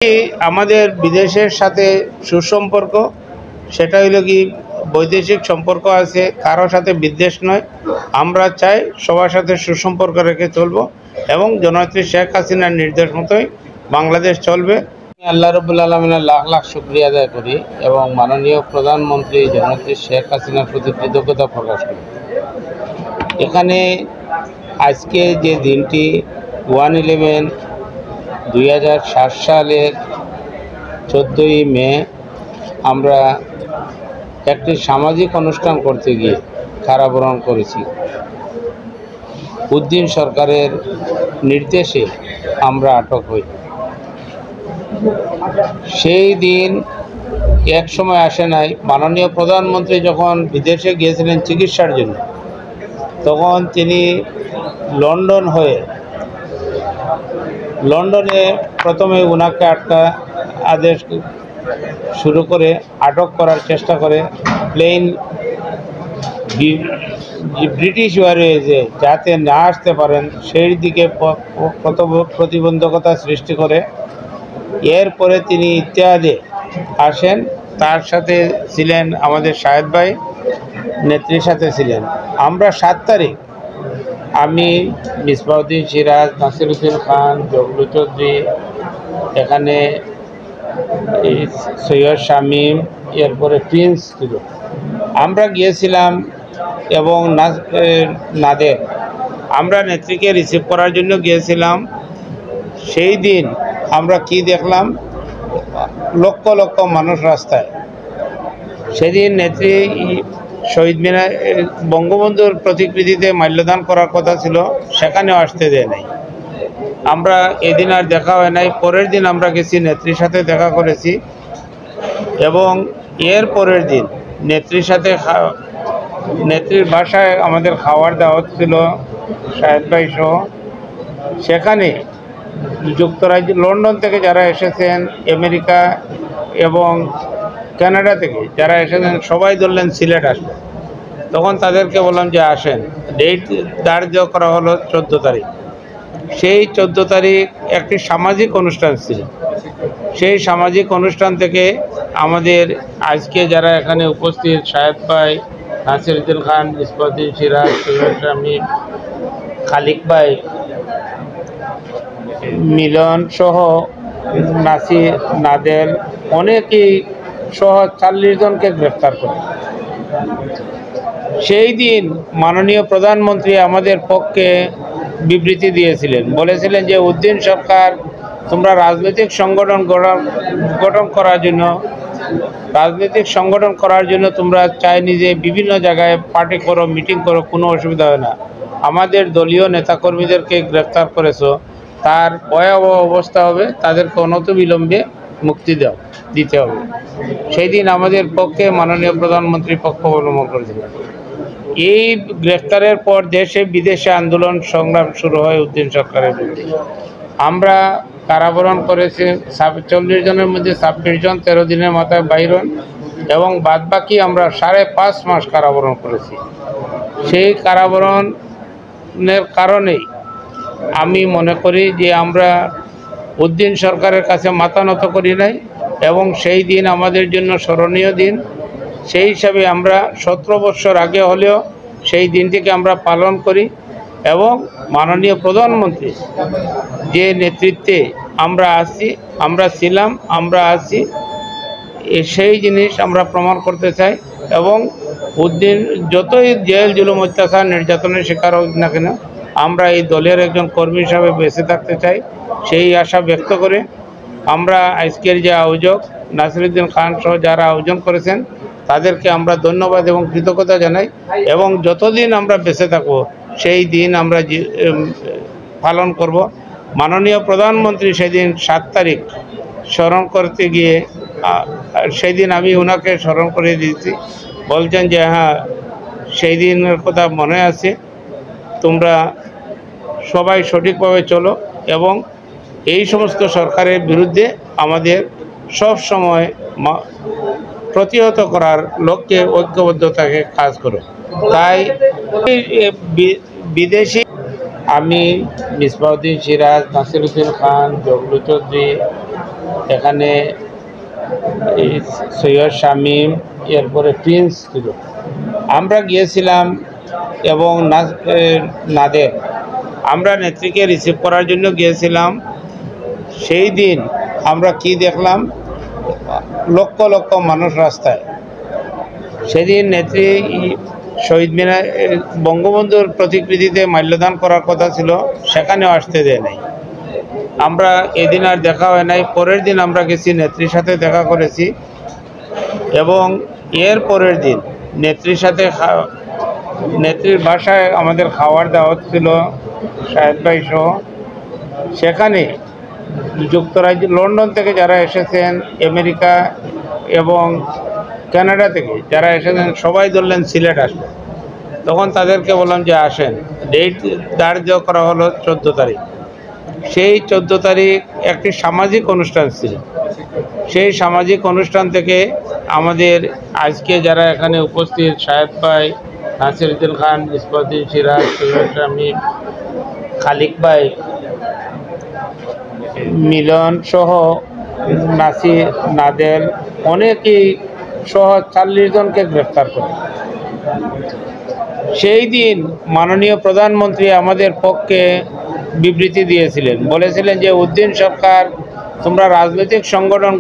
আমাদের বিদেশের সাথে সুসম্পর্ক সেটা হলো কি বৈদেশিক সম্পর্ক আছে, কারো সাথে বিদ্বেষ নয়। আমরা চাই সবার সাথে সুসম্পর্ক রেখে চলব এবং জননেত্রী শেখ হাসিনার নির্দেশ মতোই বাংলাদেশ চলবে। আল্লাহ রাব্বুল আলামিনের লাখ লাখ শুকরিয়া আদায় করি এবং মাননীয় প্রধানমন্ত্রী জননেত্রী শেখ হাসিনার প্রতি কৃতজ্ঞতা প্রকাশ করি। এখানে আজকে যে দিনটি 1/11/2007 সালের 14ই মে আমরা একটি সামাজিক অনুষ্ঠান করতে গিয়ে কারাবরণ করেছি। উদ্দিন সরকারের নির্দেশে আমরা আটক হই। সেই দিন এক সময় আসে নাই। মাননীয় প্রধানমন্ত্রী যখন বিদেশে গিয়েছিলেন চিকিৎসার জন্য, তখন তিনি লন্ডনে প্রথমে ওনাকে আদেশ শুরু করে আটক করার চেষ্টা করে প্লেন ব্রিটিশ এয়ারওয়েজে যাতে না আসতে পারেন সেই দিকে প্রতিবন্ধকতা সৃষ্টি করে। এরপরে তিনি ইত্তেহাদে আসেন, তার সাথে ছিলেন আমাদের শাহেদ ভাই, নেত্রীর সাথে ছিলেন। আমরা 7 তারিখ আমি মিসবাউদ্দিন সিরাজ, নাসিরউদ্দিন খান, জগলু চৌধুরী, এখানে সৈয়দ শামীম, এরপরে প্রিন্স ছিল, আমরা গিয়েছিলাম এবং নাদের আমরা নেত্রীকে রিসিভ করার জন্য গিয়েছিলাম। সেই দিন আমরা কি দেখলাম, লক্ষ লক্ষ মানুষ রাস্তায়। সেদিন নেত্রী শহীদ মিনার বঙ্গবন্ধুর প্রতিকৃতিতে মাল্যদান করার কথা ছিল, সেখানেও আসতে দেয় নাই। আমরা এদিন আর দেখা হয় নাই। পরের দিন আমরা গেছি, নেত্রীর সাথে দেখা করেছি এবং এর পরের দিন নেত্রীর বাসায় আমাদের খাওয়ার দাওয়াত ছিল শাহেদ ভাই সহ। সেখানে যুক্তরাজ্য, লন্ডন থেকে যারা এসেছেন, আমেরিকা এবং কানাডা থেকে যারা এসেছেন, সবাই ধরলেন সিলেট আসবে। তখন তাদেরকে বললাম যে আসেন। ডেট ধার্য করা হলো 14 তারিখ। সেই 14 তারিখ একটি সামাজিক অনুষ্ঠান ছিল। সেই সামাজিক অনুষ্ঠান থেকে আমাদের আজকে যারা এখানে উপস্থিত, শাহেদ ভাই, নাসিরউদ্দিন খান, মিসবাউদ্দিন সিরাজ, সৈয়দ শামীম, খালিক ভাই, মিলন সহ নাসির, নাদের, অনেকেই সহ 40 জনকে গ্রেফতার করে। সেই দিন মাননীয় প্রধানমন্ত্রী আমাদের পক্ষে বিবৃতি দিয়েছিলেন, বলেছিলেন যে উদ্দিন সরকার, তোমরা রাজনৈতিক সংগঠন করার জন্য তোমরা চাইনি যে বিভিন্ন জায়গায় পার্টি করো, মিটিং করো, কোনো অসুবিধা হয় না। আমাদের দলীয় নেতাকর্মীদেরকে গ্রেফতার করেছো, তার ভয়াবহ অবস্থা হবে, তাদেরকে অনতিবিলম্বে মুক্তি দিতে হবে। সেই দিন আমাদের পক্ষে মাননীয় প্রধানমন্ত্রী পক্ষ অবলম্বন করেছিলেন। এই গ্রেফতারের পর দেশে বিদেশে আন্দোলন সংগ্রাম শুরু হয় উদ্দিন সরকারের বিরুদ্ধে। আমরা কারাবরণ করেছি 40 জনের মধ্যে 26 জন 13 দিনের মাথায় বাইর হন এবং বাদবাকি আমরা 5.5 মাস কারাবরণ করেছি। সেই কারাবরণের কারণেই আমি মনে করি যে আমরা উদ্দিন সরকারের কাছে মাথা নত করি নাই এবং সেই দিন আমাদের জন্য স্মরণীয় দিন। সেই হিসাবে আমরা 17 বছর আগে হলেও সেই দিনটিকে আমরা পালন করি এবং মাননীয় প্রধানমন্ত্রী যে নেতৃত্বে আমরা আছি সেই জিনিস আমরা প্রমাণ করতে চাই এবং উদ্দিন যতই জেল জুলুম অত্যাচার নির্যাতনের শিকার হোক না কেন, আমরা এই দলের একজন কর্মী হিসাবে বেঁচে থাকতে চাই। সেই আশা ব্যক্ত করে আমরা আজকের যে আয়োজক নাসিরউদ্দিন খান সহ যারা আয়োজন করেছেন, তাদেরকে আমরা ধন্যবাদ এবং কৃতজ্ঞতা জানাই এবং যতদিন আমরা বেঁচে থাকব সেই দিন আমরা পালন করব। মাননীয় প্রধানমন্ত্রী সেদিন 7 তারিখ স্মরণ করতে গিয়ে, সেই দিন আমি ওনাকে স্মরণ করে দিয়েছি, বলছেন যে হ্যাঁ, সেই দিনের কথা মনে আছে, তোমরা সবাই সঠিকভাবে চলো এবং এই সমস্ত সরকারের বিরুদ্ধে আমাদের সব সময় প্রতিহত করার লক্ষ্যে ঐক্যবদ্ধতাকে কাজ করো। তাই বিদেশি আমি মিসবাউদ্দিন সিরাজ, নাসিরউদ্দিন খান, জগলু চৌধুরী, এখানে এই সৈয়দ শামীম, এরপরে প্রিন্স ছিল। আমরা গিয়েছিলাম এবং নাদের আমরা নেত্রীকে রিসিভ করার জন্য গিয়েছিলাম। সেই দিন আমরা কি দেখলাম, লক্ষ লক্ষ মানুষ রাস্তায়। সেদিন নেত্রী শহীদ মিনার বঙ্গবন্ধুর প্রতিকৃতিতে মাল্যদান করার কথা ছিল, সেখানেও আসতে দেয় নাই। আমরা এদিন আর দেখা হয় নাই। পরের দিন আমরা গেছি, নেত্রীর সাথে দেখা করেছি এবং এর পরের দিন নেত্রীর সাথে নেত্রীর বাসায় আমাদের খাওয়ার দাওয়াত ছিল শাহেদ ভাই সহ। সেখানে যুক্তরাজ্য, লন্ডন থেকে যারা এসেছেন, আমেরিকা এবং কানাডা থেকে যারা এসেছেন, সবাই ধরলেন সিলেট আসবে। তখন তাদেরকে বললাম যে আসেন। ডেট ধার্য করা হলো 14 তারিখ। সেই 14 তারিখ একটি সামাজিক অনুষ্ঠান ছিল। সেই সামাজিক অনুষ্ঠান থেকে আমাদের আজকে যারা এখানে উপস্থিত, শাহেদ ভাই, নাসিরউদ্দিন খান, ইসমাউদ্দিন সিরাজ, সৈয়দ শামীম, খালিক ভাই, মিলন সহ নাসির, নাদের, অনেকেই সহ 40 জনকে গ্রেফতার করে। সেই দিন মাননীয় প্রধানমন্ত্রী আমাদের পক্ষে বিবৃতি দিয়েছিলেন, বলেছিলেন যে উদ্দিন সরকার, তোমরা রাজনৈতিক সংগঠন